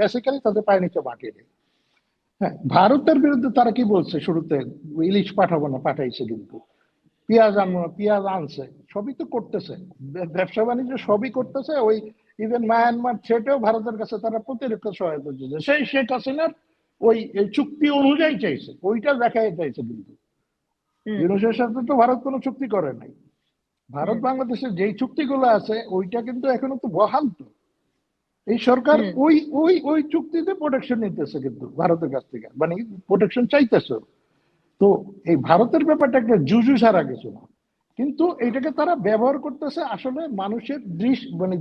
Basically তাদের পায়ের নিচে মাটি নেই। হ্যাঁ, ভারতের বিরুদ্ধে তারা কি বলছে শুরুতে, ইলিশ পাঠাবো না, পাঠাইছে কিন্তু। পেঁয়াজ আনবো না, পেঁয়াজ আনছে, সবই তো করতেছে, ব্যবসা বাণিজ্য সবই করতেছে। ওই ইভেন মায়ানমার ছেটেও ভারতের কাছে তারা প্রতিরক্ষা সহায়তা দিয়েছে, সেই শেখ হাসিনার ওই এই চুক্তি অনুযায়ী চাইছে, ওইটা দেখাই চাইছে কিন্তু। ইউনুসের সাথে তো ভারত কোনো চুক্তি করে নাই। ভারত বাংলাদেশের যেই চুক্তিগুলো আছে ওইটা কিন্তু এখনো তো বহাল তো। এই সরকার ওই ওই ওই চুক্তিতে প্রোটেকশন নিতেছে কিন্তু ভারতের কাছ থেকে, মানে প্রোটেকশন চাইতেছে। তো এই ভারতের ব্যাপারটা একটা জুজু ছাড়া কিছু না, কিন্তু এটাকে তারা ব্যবহার করতেছে আসলে মানুষের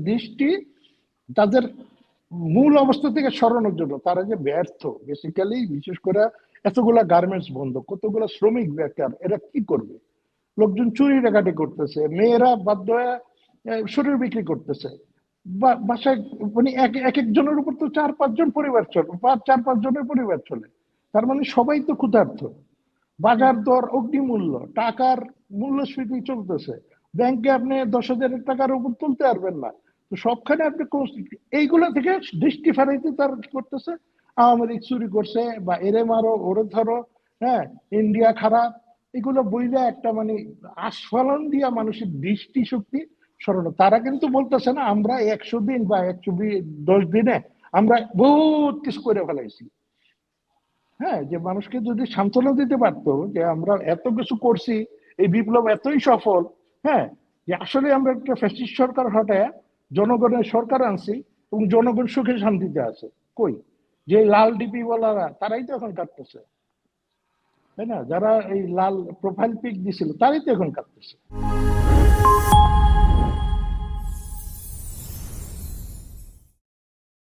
দৃষ্টি তাদের মূল অবস্থা থেকে সরানোর জন্য। তারা যে ব্যর্থ বেসিক্যালি, বিশেষ করে এতগুলা গার্মেন্টস বন্ধ, কতগুলো শ্রমিক বেকার, এরা কি করবে? লোকজন চুরি ডাকাতি করতেছে, মেয়েরা বাধ্য হয়ে শরীর বিক্রি করতেছে, বাসায় মানে এক একজনের উপর তো 4-5 জন পরিবার চলে, 4-5 জনের পরিবার চলে। তার মানে সবাই তো ক্ষুধার্ত। বাজার দর অগ্নিমূল্য, টাকার মূল্যস্ফীতি চলতেছে, ব্যাংকে আপনি 10,000 টাকার উপর তুলতে পারবেন না। তো সবখানে আপনি এইগুলো থেকে দৃষ্টি ফেরাইতে তার কি করতেছে, আওয়ামী লীগ চুরি করছে বা এরে মারো ওরে ধরো, হ্যাঁ ইন্ডিয়া খারাপ, এগুলো বইলে একটা মানে আস্ফালন দিয়া মানুষের দৃষ্টি শক্তি সরানো। তারা কিন্তু বলতেছে না আমরা 100 দিন বা 110 দিনে আমরা বহুত কিছু করে ফেলাইছি। হ্যাঁ, যে মানুষকে যদি সান্ত্বনা দিতে পারতো যে আমরা এত কিছু করছি, এই বিপ্লব এতই সফল, হ্যাঁ, যে আসলে আমরা একটা ফ্যাসিস্ট সরকার হটায় জনগণের সরকার আনছি এবং জনগণ সুখে শান্তিতে আছে। কই, যে লাল ডিপি বলারা তারাই তো এখন কাটতেছে, তাই না? যারা এই লাল প্রোফাইল পিক দিছিল তারাই তো এখন কাটতেছে।